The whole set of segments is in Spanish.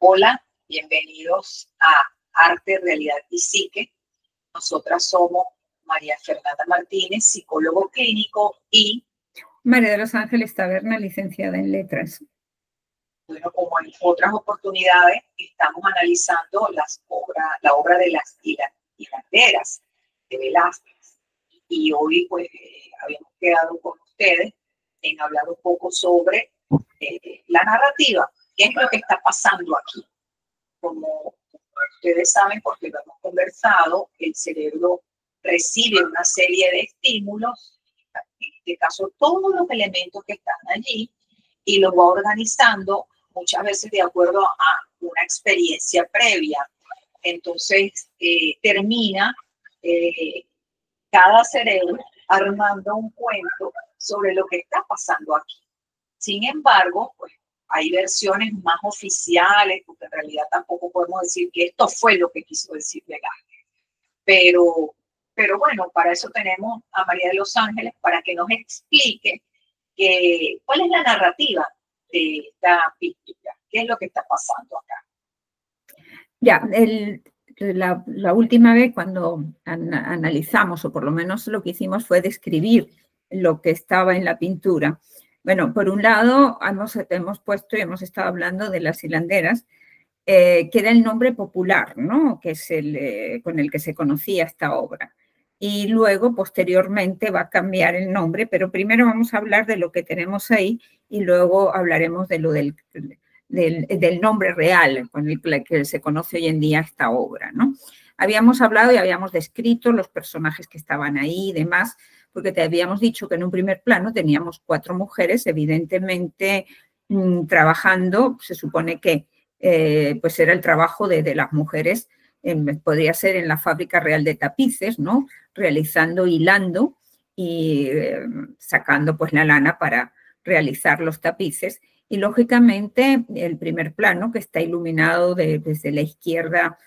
Hola, bienvenidos a Arte, Realidad y Psique. Nosotras somos María Fernanda Martínez, psicólogo clínico, y María de los Ángeles Taberna, licenciada en Letras. Bueno, como en otras oportunidades, estamos analizando la obra de las hilanderas de Velázquez. Y hoy, pues, habíamos quedado con ustedes en hablar un poco sobre la narrativa. ¿Qué es lo que está pasando aquí? Como ustedes saben, porque lo hemos conversado, el cerebro recibe una serie de estímulos, en este caso todos los elementos que están allí, y los va organizando muchas veces de acuerdo a una experiencia previa. Entonces termina cada cerebro armando un cuento sobre lo que está pasando aquí. Sin embargo, pues hay versiones más oficiales, porque en realidad tampoco podemos decir que esto fue lo que quiso decir Velázquez. Pero bueno, para eso tenemos a María de los Ángeles, para que nos explique cuál es la narrativa de esta pintura, qué es lo que está pasando acá. Ya, la última vez cuando analizamos, o por lo menos lo que hicimos fue describir lo que estaba en la pintura. Bueno, por un lado hemos puesto y hemos estado hablando de las hilanderas, que era el nombre popular, ¿no? Que es con el que se conocía esta obra. Y luego, posteriormente, va a cambiar el nombre, pero primero vamos a hablar de lo que tenemos ahí y luego hablaremos de lo del nombre real con el que se conoce hoy en día esta obra, ¿no? Habíamos hablado y habíamos descrito los personajes que estaban ahí y demás, porque te habíamos dicho que en un primer plano teníamos 4 mujeres, evidentemente trabajando, se supone que pues era el trabajo de las mujeres, podría ser en la fábrica real de tapices, ¿no? Realizando, hilando y sacando pues la lana para realizar los tapices. Y lógicamente el primer plano, que está iluminado desde la izquierda,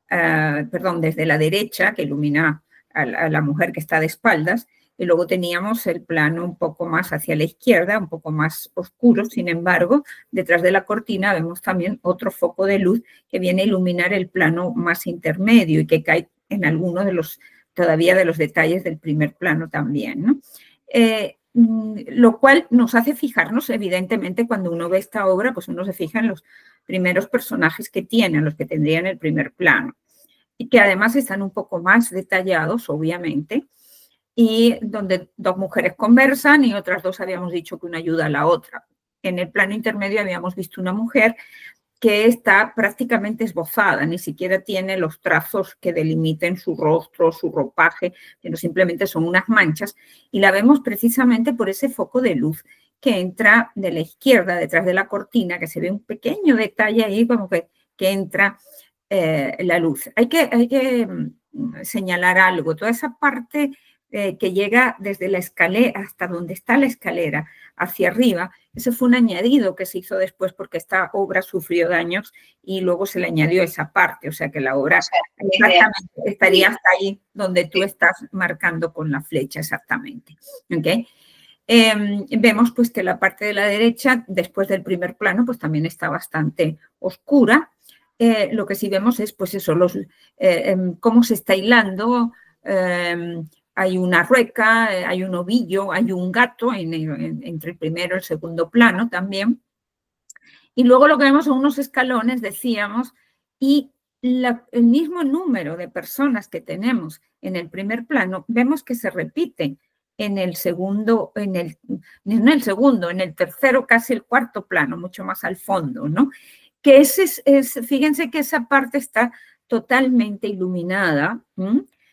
desde la derecha, que ilumina a la mujer que está de espaldas, y luego teníamos el plano un poco más hacia la izquierda, un poco más oscuro. Sin embargo, detrás de la cortina vemos también otro foco de luz que viene a iluminar el plano más intermedio y que cae en algunos todavía de los detalles del primer plano también, ¿no? Lo cual nos hace fijarnos, evidentemente, cuando uno ve esta obra, pues uno se fija en los primeros personajes que tienen, los que tendrían el primer plano, y que además están un poco más detallados, obviamente, y donde 2 mujeres conversan y otras 2 habíamos dicho que una ayuda a la otra. En el plano intermedio habíamos visto una mujer que está prácticamente esbozada, ni siquiera tiene los trazos que delimiten su rostro, su ropaje, sino simplemente son unas manchas, y la vemos precisamente por ese foco de luz que entra de la izquierda, detrás de la cortina, que se ve un pequeño detalle ahí, como que entra la luz. Hay que señalar algo, toda esa parte que llega desde la escalera hasta donde está la escalera hacia arriba, ese fue un añadido que se hizo después porque esta obra sufrió daños y luego se le añadió esa parte, o sea que la obra exactamente estaría hasta ahí donde tú estás marcando con la flecha exactamente. ¿Okay? Vemos pues que la parte de la derecha, después del primer plano, pues también está bastante oscura. Lo que sí vemos es pues eso, cómo se está hilando. Hay una rueca, hay un ovillo, hay un gato entre el primero y el segundo plano también. Y luego lo que vemos son unos escalones, decíamos, y el mismo número de personas que tenemos en el primer plano, vemos que se repiten en el segundo, no en el segundo, en el tercero, casi el cuarto plano, mucho más al fondo, ¿no? Que fíjense que esa parte está totalmente iluminada.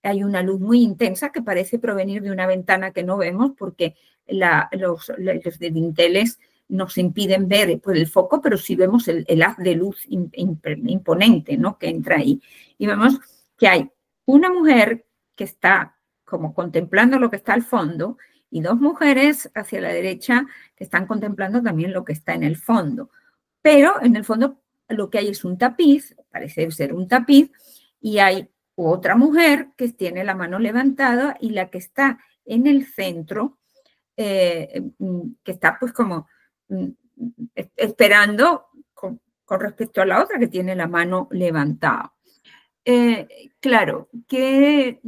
Hay una luz muy intensa que parece provenir de una ventana que no vemos porque los dinteles nos impiden ver por el foco, pero sí vemos el haz de luz imponente, ¿no? Que entra ahí. Y vemos que hay una mujer que está como contemplando lo que está al fondo y 2 mujeres hacia la derecha que están contemplando también lo que está en el fondo. Pero en el fondo lo que hay es un tapiz, parece ser un tapiz, y hay otra mujer que tiene la mano levantada y la que está en el centro, que está pues como esperando con respecto a la otra que tiene la mano levantada. Claro, ¿qué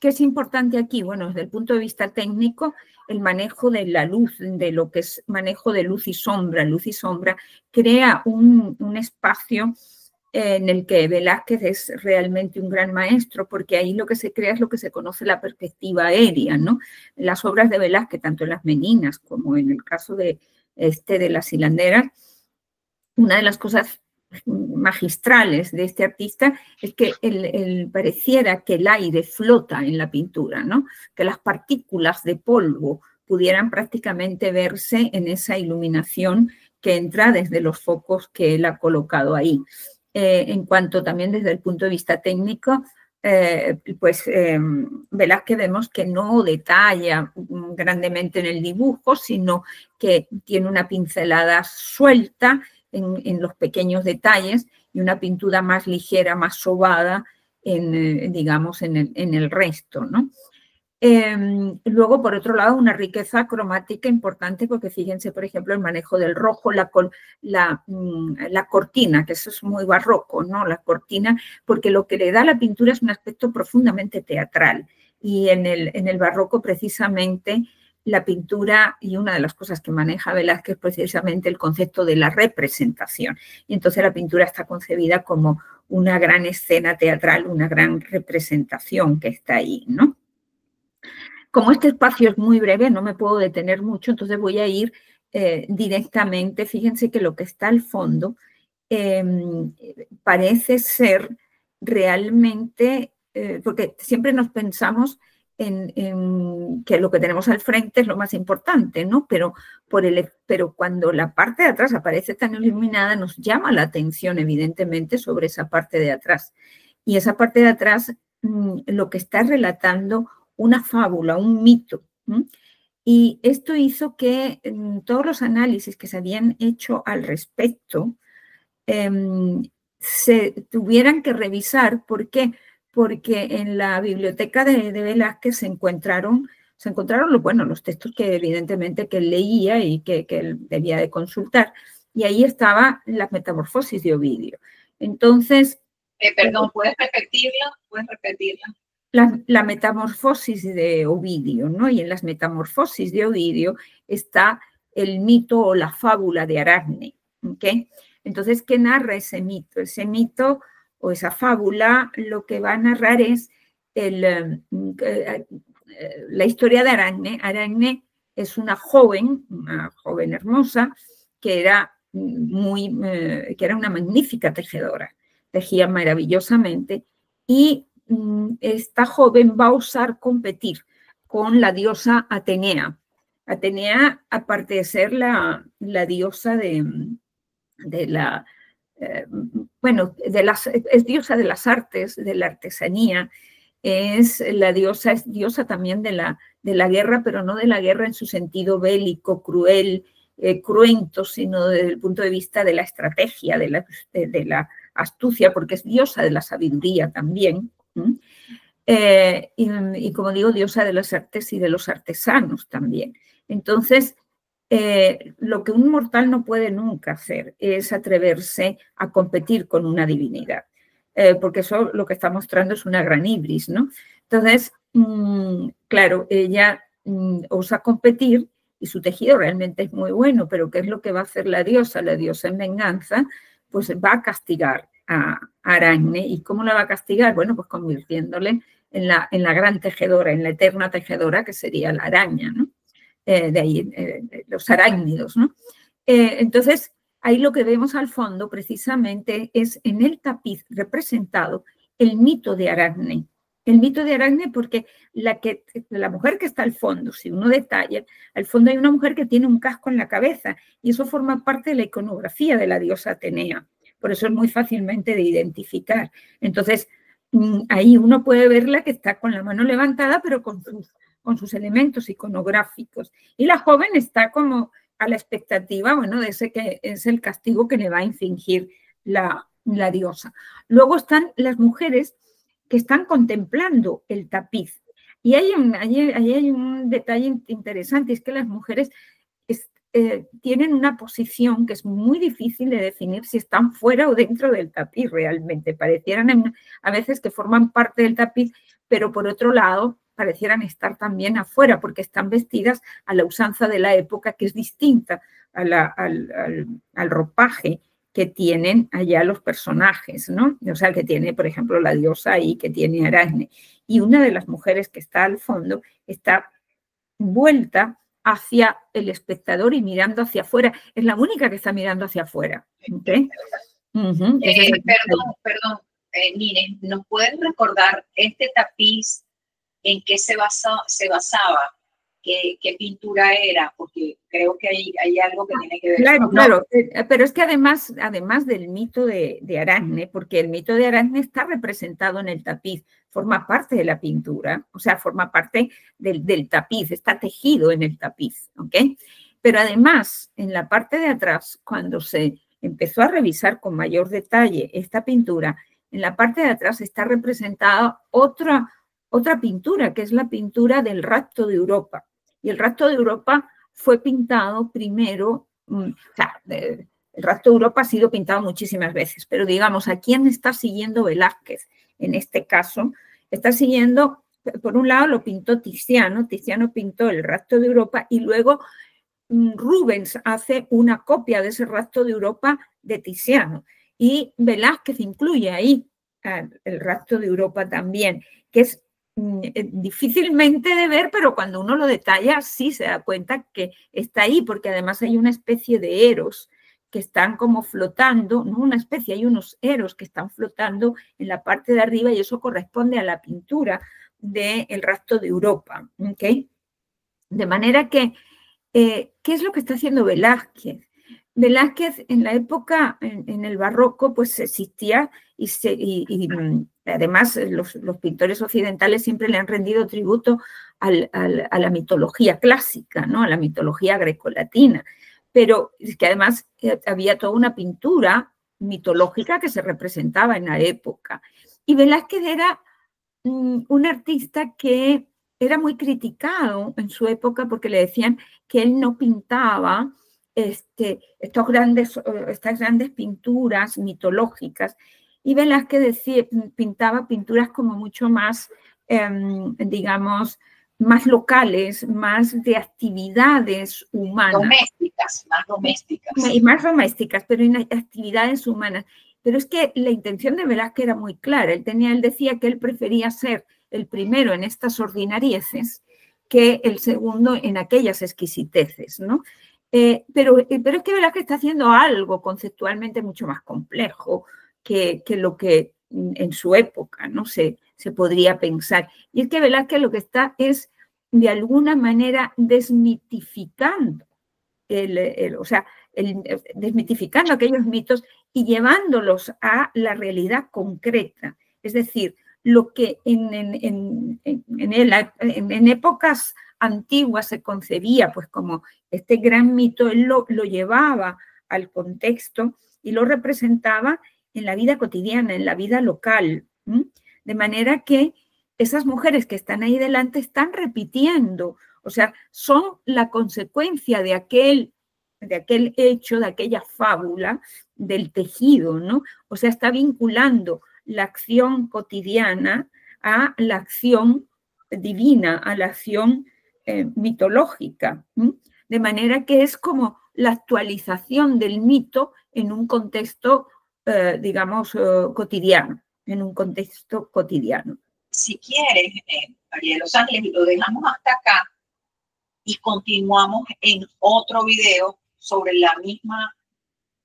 es importante aquí? Bueno, desde el punto de vista técnico, el manejo de la luz, de lo que es manejo de luz y sombra. Luz y sombra crea un espacio en el que Velázquez es realmente un gran maestro, porque ahí lo que se crea es lo que se conoce la perspectiva aérea, ¿no? Las obras de Velázquez, tanto en Las Meninas como en el caso de las hilanderas, una de las cosas magistrales de este artista es que pareciera que el aire flota en la pintura, ¿no? Que las partículas de polvo pudieran prácticamente verse en esa iluminación que entra desde los focos que él ha colocado ahí. En cuanto también desde el punto de vista técnico, Velázquez vemos que no detalla grandemente en el dibujo, sino que tiene una pincelada suelta en los pequeños detalles y una pintura más ligera, más sobada, digamos, en el resto, ¿no? Luego, por otro lado, una riqueza cromática importante, porque fíjense, por ejemplo, el manejo del rojo, la cortina, que eso es muy barroco, ¿no? La cortina, porque lo que le da a la pintura es un aspecto profundamente teatral. Y en el barroco, precisamente, la pintura, y una de las cosas que maneja Velázquez es precisamente el concepto de la representación. Y entonces la pintura está concebida como una gran escena teatral, una gran representación que está ahí, ¿no? Como este espacio es muy breve, no me puedo detener mucho, entonces voy a ir directamente. Fíjense que lo que está al fondo parece ser realmente, porque siempre nos pensamos en que lo que tenemos al frente es lo más importante, ¿no? Pero cuando la parte de atrás aparece tan iluminada, nos llama la atención, evidentemente, sobre esa parte de atrás. Y esa parte de atrás lo que está relatando una fábula, un mito. Y esto hizo que todos los análisis que se habían hecho al respecto se tuvieran que revisar. ¿Por qué? Porque en la biblioteca de Velázquez se encontraron los textos que evidentemente que él leía y que él debía de consultar. Y ahí estaba las Metamorfosis de Ovidio. Entonces... perdón, ¿puedes repetirla? ¿Puedes repetirla? La Metamorfosis de Ovidio, ¿no? Y en las Metamorfosis de Ovidio está el mito o la fábula de Aracne, ¿ok? Entonces, ¿qué narra ese mito? Ese mito o esa fábula lo que va a narrar es la historia de Aracne. Aracne es una joven hermosa que era una magnífica tejedora, tejía maravillosamente y esta joven va a osar competir con la diosa Atenea. Atenea, aparte de ser la diosa es diosa de las artes, de la artesanía, es diosa también de la guerra, pero no de la guerra en su sentido bélico, cruel, cruento, sino desde el punto de vista de la estrategia, de la astucia, porque es diosa de la sabiduría también. Y como digo, diosa de las artes y de los artesanos también. Entonces, lo que un mortal no puede nunca hacer es atreverse a competir con una divinidad, porque eso lo que está mostrando es una gran ibris, ¿no? Entonces, claro, ella osa competir y su tejido realmente es muy bueno, pero ¿qué es lo que va a hacer la diosa? La diosa en venganza, pues va a castigar a Aracne. ¿Y cómo la va a castigar? Bueno, pues convirtiéndole en la gran tejedora, en la eterna tejedora, que sería la araña, ¿no? De ahí los arácnidos, ¿no? Entonces, ahí lo que vemos al fondo precisamente es en el tapiz representado el mito de Aracne. El mito de Aracne porque la mujer que está al fondo, si uno detalla, al fondo hay una mujer que tiene un casco en la cabeza y eso forma parte de la iconografía de la diosa Atenea. Por eso es muy fácilmente de identificar. Entonces, ahí uno puede verla que está con la mano levantada, pero con sus elementos iconográficos. Y la joven está como a la expectativa, bueno, de ese que es el castigo que le va a infligir la diosa. Luego están las mujeres que están contemplando el tapiz. Y hay un detalle interesante, es que las mujeres tienen una posición que es muy difícil de definir si están fuera o dentro del tapiz realmente. Parecieran a veces que forman parte del tapiz, pero por otro lado parecieran estar también afuera porque están vestidas a la usanza de la época, que es distinta al ropaje que tienen allá los personajes, ¿no? O sea, que tiene, por ejemplo, la diosa ahí, que tiene Aracne. Y una de las mujeres que está al fondo está vuelta hacia el espectador y mirando hacia afuera. Es la única que está mirando hacia afuera. ¿Okay? Perdón, Nine, ¿nos puedes recordar este tapiz en qué se basaba? ¿Qué pintura era? Porque creo que hay algo que tiene que ver. Claro, claro, pero es que además del mito de Aracne, porque el mito de Aracne está representado en el tapiz, forma parte de la pintura, o sea, forma parte del tapiz, está tejido en el tapiz, ¿ok? Pero además, en la parte de atrás, cuando se empezó a revisar con mayor detalle esta pintura, en la parte de atrás está representada otra pintura, que es la pintura del rapto de Europa. Y el rapto de Europa fue pintado primero, o sea, el rapto de Europa ha sido pintado muchísimas veces, pero digamos, ¿a quién está siguiendo Velázquez? En este caso, está siguiendo, por un lado lo pintó Tiziano pintó el rapto de Europa y luego Rubens hace una copia de ese rapto de Europa de Tiziano. Y Velázquez incluye ahí el rapto de Europa también, que es difícilmente de ver, pero cuando uno lo detalla sí se da cuenta que está ahí, porque además hay una especie de eros que están como flotando, no una especie, hay unos eros que están flotando en la parte de arriba y eso corresponde a la pintura del rapto de Europa. ¿Okay? De manera que, ¿qué es lo que está haciendo Velázquez? Velázquez en la época, en el barroco, pues existía y además los pintores occidentales siempre le han rendido tributo a la mitología clásica, ¿no? A la mitología grecolatina, pero es que además había toda una pintura mitológica que se representaba en la época. Y Velázquez era un artista que era muy criticado en su época porque le decían que él no pintaba estas grandes pinturas mitológicas. Y Velázquez pintaba pinturas como mucho más, digamos, más locales, más de actividades humanas. Más domésticas. Y más domésticas, pero en actividades humanas. Pero es que la intención de Velázquez era muy clara. Él decía que él prefería ser el primero en estas ordinarieces que el segundo en aquellas exquisiteces, ¿no? Pero es que Velázquez está haciendo algo conceptualmente mucho más complejo que lo que en su época no se podría pensar. Y es que Velázquez lo que está es, de alguna manera, desmitificando, desmitificando aquellos mitos y llevándolos a la realidad concreta. Es decir, lo que en épocas antiguas se concebía pues como este gran mito, él lo llevaba al contexto y lo representaba en la vida cotidiana, en la vida local. De manera que esas mujeres que están ahí delante están repitiendo, o sea, son la consecuencia de aquel hecho, de aquella fábula, del tejido, ¿no? O sea, está vinculando la acción cotidiana a la acción divina, a la acción mitológica, de manera que es como la actualización del mito en un contexto, digamos, cotidiano, en un contexto cotidiano. Si quieres, María de los Ángeles, lo dejamos hasta acá y continuamos en otro video sobre la misma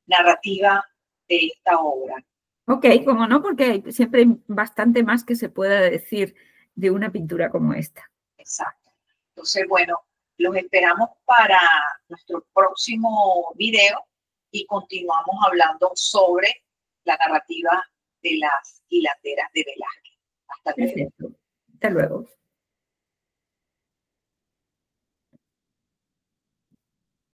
narrativa de esta obra. Ok, como no, porque siempre hay bastante más que se pueda decir de una pintura como esta. Exacto. Entonces, bueno, los esperamos para nuestro próximo video y continuamos hablando sobre la narrativa de las hilanderas de Velázquez. Hasta luego. Perfecto. Hasta luego.